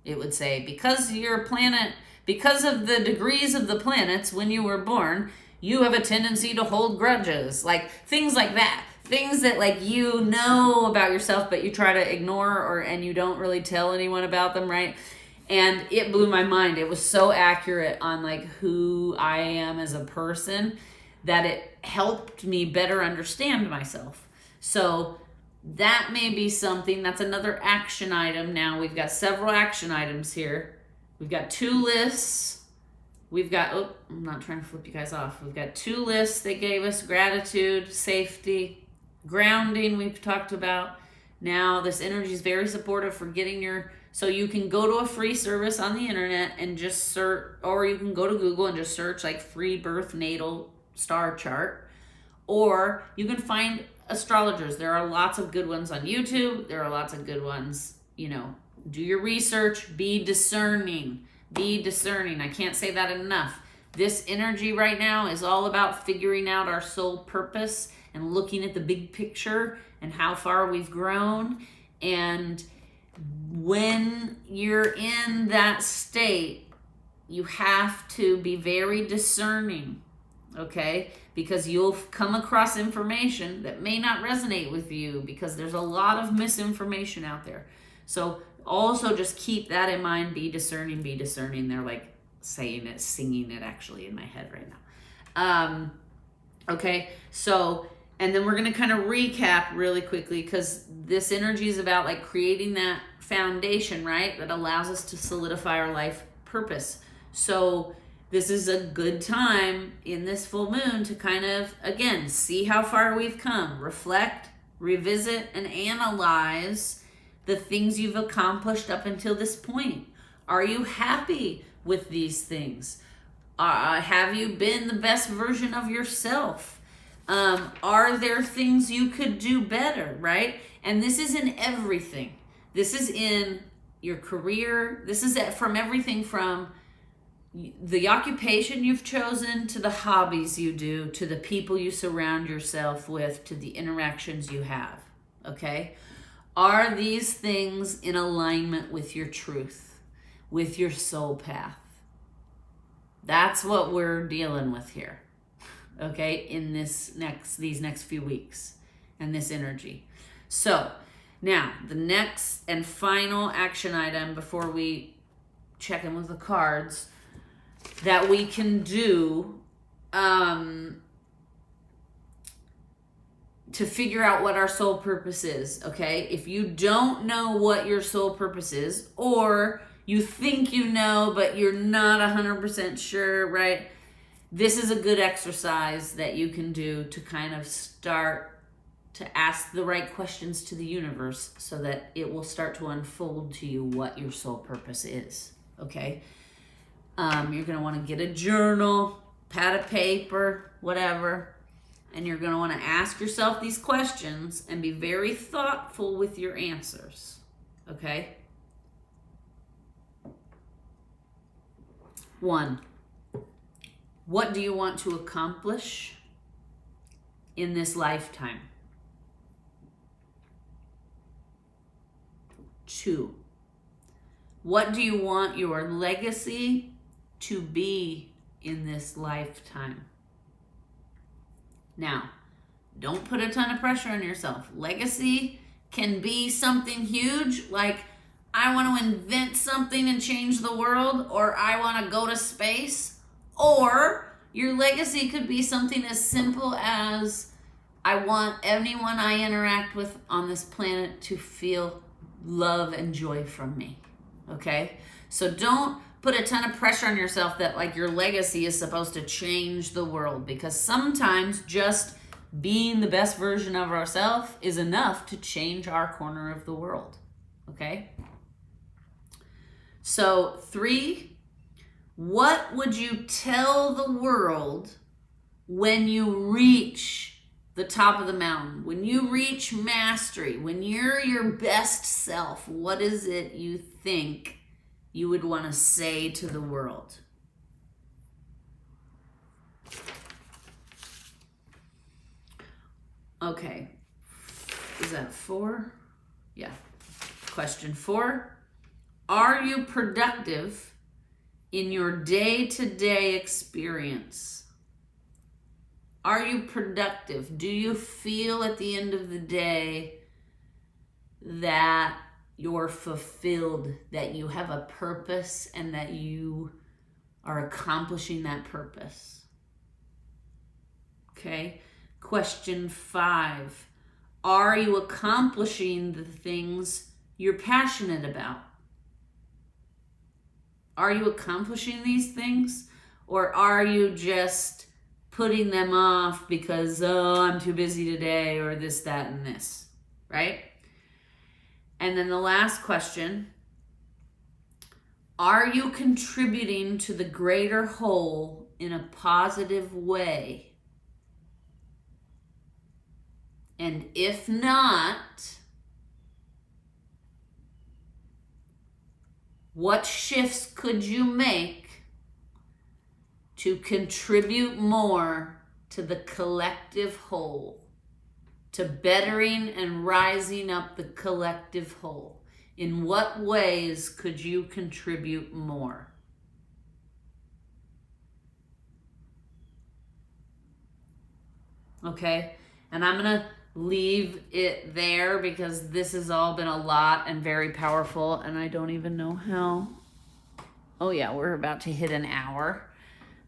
It would say, because your planet, because of the degrees of the planets when you were born, you have a tendency to hold grudges. Like things like that. Things that like you know about yourself, but you try to ignore, and you don't really tell anyone about them, right? And it blew my mind. It was so accurate on like who I am as a person that it helped me better understand myself. So that may be something, that's another action item. Now we've got several action items here. We've got 2 lists. We've got, I'm not trying to flip you guys off. We've got 2 lists they gave us: gratitude, safety, grounding we've talked about. Now this energy is very supportive for getting so you can go to a free service on the internet and just search, or you can go to Google and just search like free birth natal star chart, or you can find astrologers. There are lots of good ones on YouTube. There are lots of good ones, do your research, be discerning. I can't say that enough. This energy right now is all about figuring out our soul purpose and looking at the big picture and how far we've grown. And when you're in that state, you have to be very discerning, okay? Because you'll come across information that may not resonate with you, because there's a lot of misinformation out there. So also just keep that in mind. Be discerning, be discerning. They're like saying it, singing it actually in my head right now. Okay, so, and then we're going to kind of recap really quickly, because this energy is about like creating that foundation, right? That allows us to solidify our life purpose. So this is a good time in this full moon to kind of, again, see how far we've come, reflect, revisit, and analyze the things you've accomplished up until this point. Are you happy with these things? Have you been the best version of yourself? Are there things you could do better, right? And this is in everything. This is in your career. This is from everything from the occupation you've chosen, to the hobbies you do, to the people you surround yourself with, to the interactions you have, okay? Are these things in alignment with your truth, with your soul path? That's what we're dealing with here, okay, in these next few weeks and this energy. So now the next and final action item before we check in with the cards that we can do to figure out what our soul purpose is, okay? If you don't know what your soul purpose is, or you think you know, but you're not 100% sure, right? This is a good exercise that you can do to kind of start to ask the right questions to the universe, so that it will start to unfold to you what your soul purpose is, okay? You're going to want to get a journal, pad of paper, whatever, and you're going to want to ask yourself these questions and be very thoughtful with your answers, okay? 1, what do you want to accomplish in this lifetime? 2, what do you want your legacy to be in this lifetime? Now, don't put a ton of pressure on yourself. Legacy can be something huge, like I want to invent something and change the world, or I want to go to space. Or your legacy could be something as simple as I want anyone I interact with on this planet to feel love and joy from me. Okay? So don't put a ton of pressure on yourself that like your legacy is supposed to change the world, because sometimes just being the best version of ourselves is enough to change our corner of the world. Okay? So 3, what would you tell the world when you reach the top of the mountain, when you reach mastery, when you're your best self, what is it you think you would want to say to the world? Okay. Is that 4? Yeah. Question 4. Are you productive in your day-to-day experience? Are you productive? Do you feel at the end of the day that you're fulfilled, that you have a purpose, and that you are accomplishing that purpose? Okay. Question 5. Are you accomplishing the things you're passionate about? Are you accomplishing these things? Or are you just putting them off because, oh, I'm too busy today, or this, that, and this, right? And then the last question, are you contributing to the greater whole in a positive way? And if not, what shifts could you make to contribute more to the collective whole, to bettering and rising up the collective whole? In what ways could you contribute more? Okay, and I'm going to leave it there because this has all been a lot and very powerful, and I don't even know how. Oh yeah, we're about to hit an hour,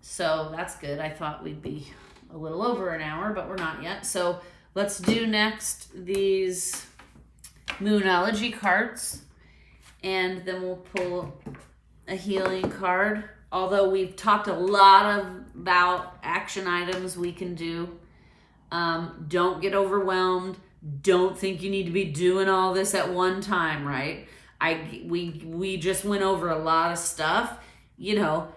so that's good. I thought we'd be a little over an hour, but we're not yet. So let's do next these Moonology cards, and then we'll pull a healing card. Although we've talked a lot about action items we can do. Don't get overwhelmed. Don't think you need to be doing all this at one time, right? We just went over a lot of stuff. You know,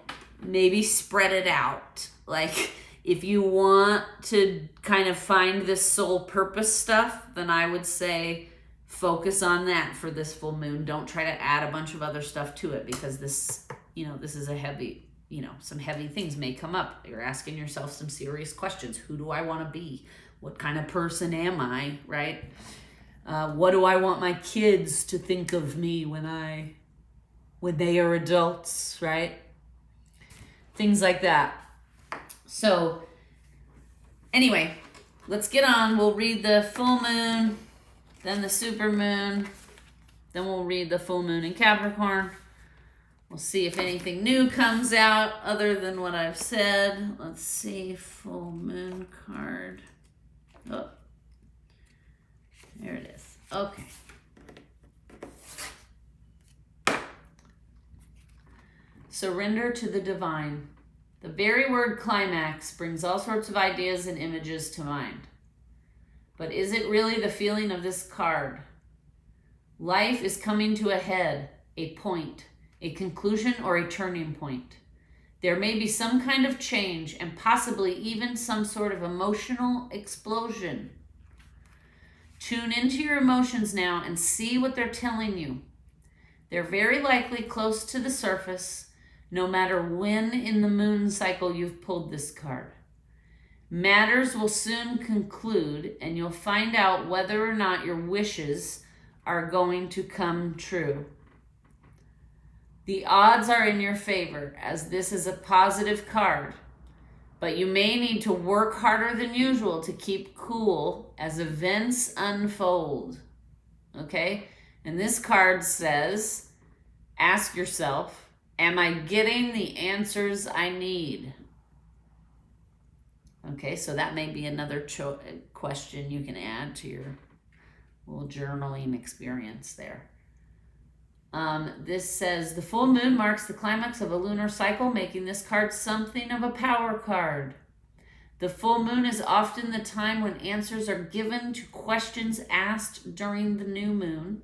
maybe spread it out. Like, if you want to kind of find this soul purpose stuff, then I would say focus on that for this full moon. Don't try to add a bunch of other stuff to it, because this, this is a heavy, some heavy things may come up. You're asking yourself some serious questions. Who do I want to be? What kind of person am I, right? What do I want my kids to think of me when they are adults, right? Things like that. So anyway, let's get on. We'll read the full moon, then the super moon, then we'll read the full moon in Capricorn. We'll see if anything new comes out other than what I've said. Let's see, full moon card. Oh, there it is. Okay. Surrender to the divine. The very word climax brings all sorts of ideas and images to mind. But is it really the feeling of this card? Life is coming to a head, a point, a conclusion, or a turning point. There may be some kind of change and possibly even some sort of emotional explosion. Tune into your emotions now and see what they're telling you. They're very likely close to the surface, no matter when in the moon cycle you've pulled this card. Matters will soon conclude, and you'll find out whether or not your wishes are going to come true. The odds are in your favor, as this is a positive card, but you may need to work harder than usual to keep cool as events unfold. Okay? And this card says, ask yourself, am I getting the answers I need? Okay, so that may be another question you can add to your little journaling experience there. This says, the full moon marks the climax of a lunar cycle, making this card something of a power card. The full moon is often the time when answers are given to questions asked during the new moon.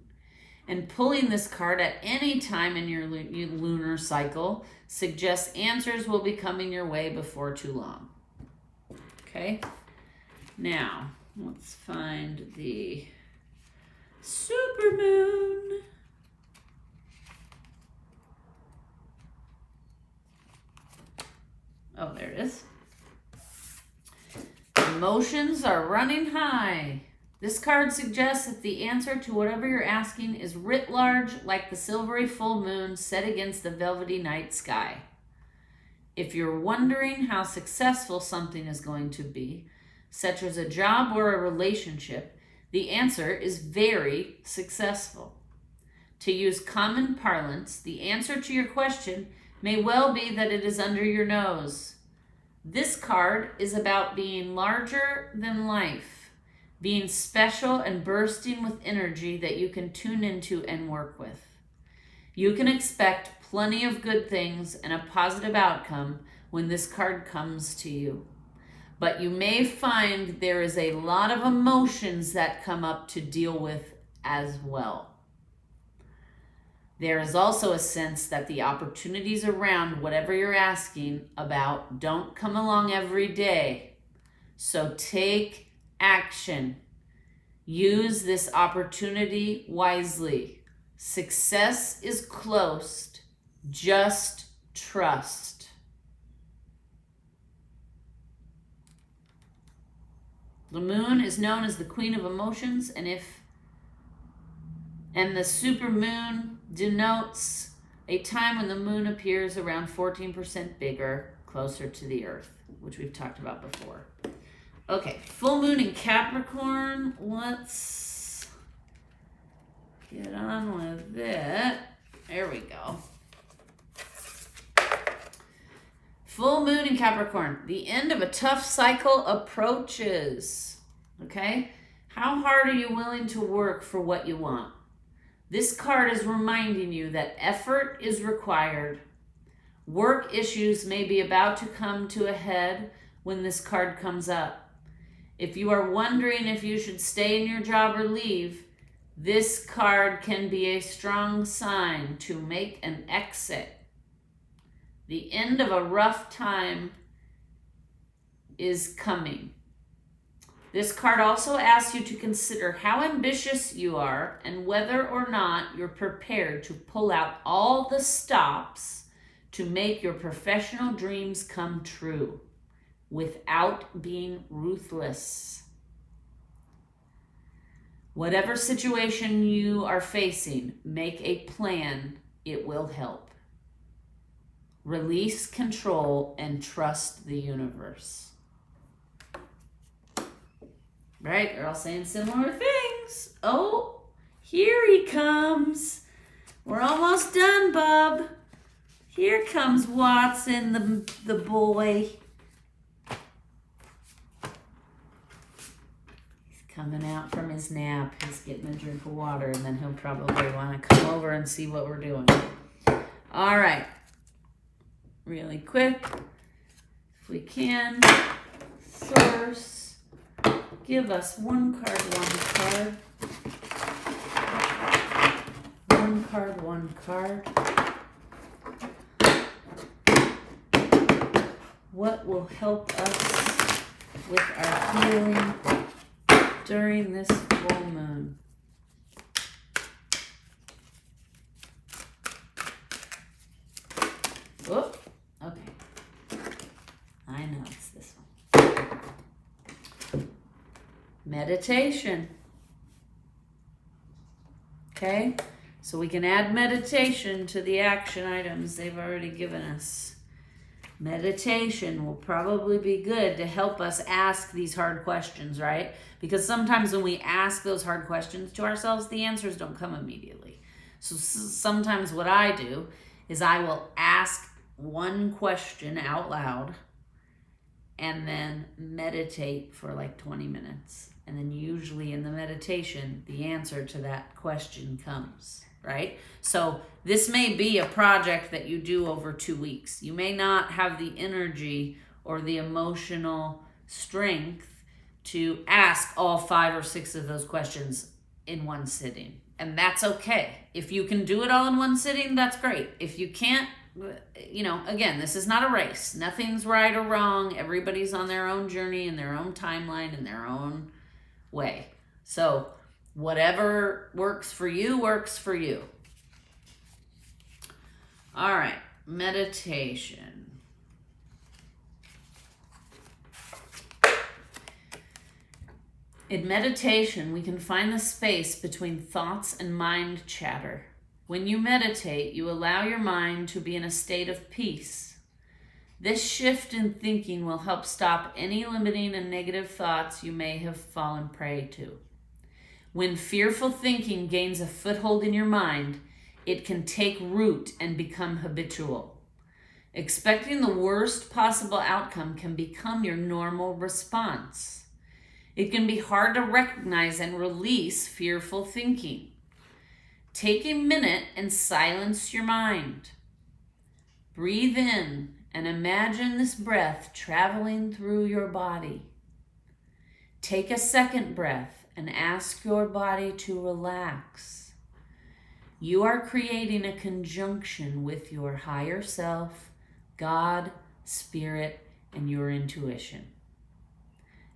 And pulling this card at any time in your lunar cycle suggests answers will be coming your way before too long. Okay? Now, let's find the supermoon. Oh, there it is. Emotions are running high. This card suggests that the answer to whatever you're asking is writ large, like the silvery full moon set against the velvety night sky. If you're wondering how successful something is going to be, such as a job or a relationship, the answer is very successful. To use common parlance, the answer to your question may well be that it is under your nose. This card is about being larger than life, being special and bursting with energy that you can tune into and work with. You can expect plenty of good things and a positive outcome when this card comes to you. But you may find there is a lot of emotions that come up to deal with as well. There is also a sense that the opportunities around whatever you're asking about don't come along every day. So take action. Use this opportunity wisely. Success is close. Just trust. The moon is known as the queen of emotions, and the supermoon denotes a time when the moon appears around 14% bigger, closer to the earth, which we've talked about before. Okay, full moon in Capricorn. Let's get on with it. There we go. Full moon in Capricorn. The end of a tough cycle approaches. Okay? How hard are you willing to work for what you want? This card is reminding you that effort is required. Work issues may be about to come to a head when this card comes up. If you are wondering if you should stay in your job or leave, this card can be a strong sign to make an exit. The end of a rough time is coming. This card also asks you to consider how ambitious you are and whether or not you're prepared to pull out all the stops to make your professional dreams come true without being ruthless. Whatever situation you are facing, make a plan. It will help. Release control and trust the universe. Right? They're all saying similar things. Oh, here he comes. We're almost done, bub. Here comes Watson, the boy. He's coming out from his nap. He's getting a drink of water, and then he'll probably want to come over and see what we're doing. All right. Really quick, if we can, source, give us one card. What will help us with our healing during this full moon? Whoop. Okay. I know it's this one. Meditation. Okay? So we can add meditation to the action items they've already given us. Meditation will probably be good to help us ask these hard questions, right? Because sometimes when we ask those hard questions to ourselves, the answers don't come immediately. So sometimes what I do is I will ask one question out loud and then meditate for like 20 minutes. And then usually in the meditation, the answer to that question comes, right? So this may be a project that you do over 2 weeks. You may not have the energy or the emotional strength to ask all 5 or 6 of those questions in one sitting. And that's okay. If you can do it all in one sitting, that's great. If you can't, again, this is not a race. Nothing's right or wrong. Everybody's on their own journey in their own timeline in their own way. So whatever works for you works for you. All right, meditation. In meditation, we can find the space between thoughts and mind chatter. When you meditate, you allow your mind to be in a state of peace. This shift in thinking will help stop any limiting and negative thoughts you may have fallen prey to. When fearful thinking gains a foothold in your mind, it can take root and become habitual. Expecting the worst possible outcome can become your normal response. It can be hard to recognize and release fearful thinking. Take a minute and silence your mind. Breathe in and imagine this breath traveling through your body. Take a second breath and ask your body to relax. You are creating a conjunction with your higher self, God, spirit, and your intuition.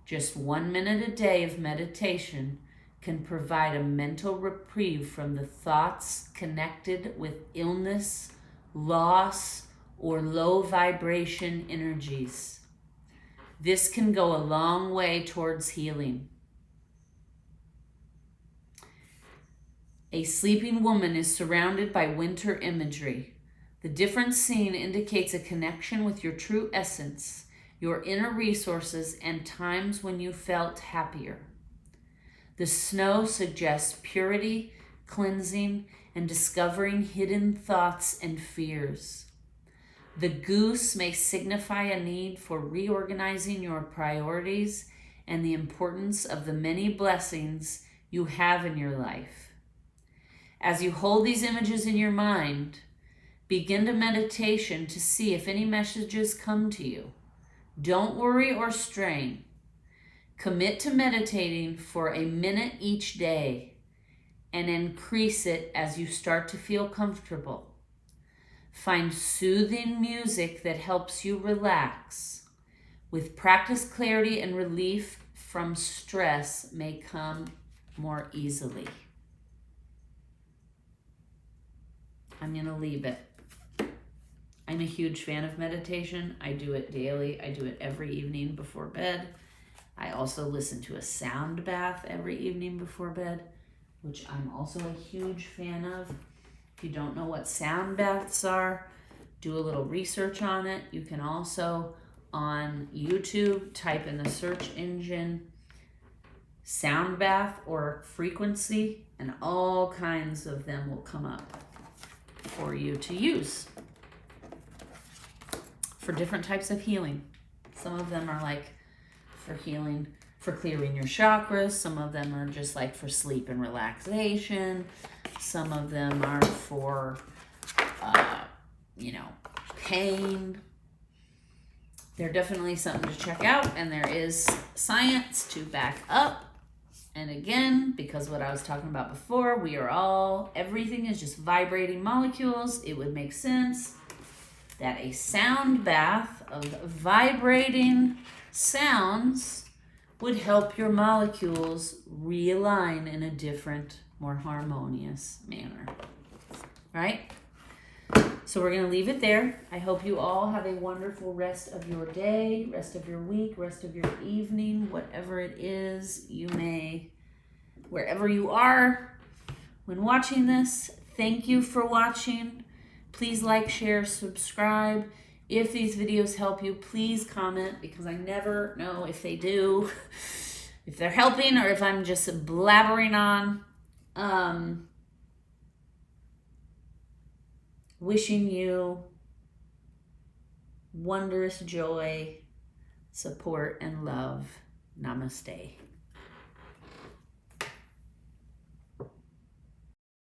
Just 1 minute a day of meditation can provide a mental reprieve from the thoughts connected with illness, loss, or low vibration energies. This can go a long way towards healing. A sleeping woman is surrounded by winter imagery. The different scene indicates a connection with your true essence, your inner resources, and times when you felt happier. The snow suggests purity, cleansing, and discovering hidden thoughts and fears. The goose may signify a need for reorganizing your priorities and the importance of the many blessings you have in your life. As you hold these images in your mind, begin to meditation to see if any messages come to you. Don't worry or strain. Commit to meditating for a minute each day and increase it as you start to feel comfortable. Find soothing music that helps you relax. With practice, clarity and relief from stress may come more easily. I'm going to leave it. I'm a huge fan of meditation. I do it daily. I do it every evening before bed. I also listen to a sound bath every evening before bed, which I'm also a huge fan of. If you don't know what sound baths are, do a little research on it. You can also, on YouTube, type in the search engine sound bath or frequency, and all kinds of them will come up for you to use for different types of healing. Some of them are like for healing, for clearing your chakras. Some of them are just like for sleep and relaxation. Some of them are for, pain. They're definitely something to check out, and there is science to back up. And again, because what I was talking about before, everything is just vibrating molecules. It would make sense that a sound bath of vibrating sounds would help your molecules realign in a different, more harmonious manner, right? So we're going to leave it there. I hope you all have a wonderful rest of your day, rest of your week, rest of your evening, whatever it is wherever you are when watching this. Thank you for watching. Please like, share, subscribe. If these videos help you, please comment, because I never know if they do, if they're helping or if I'm just blabbering on. Wishing you wondrous joy, support, and love. Namaste.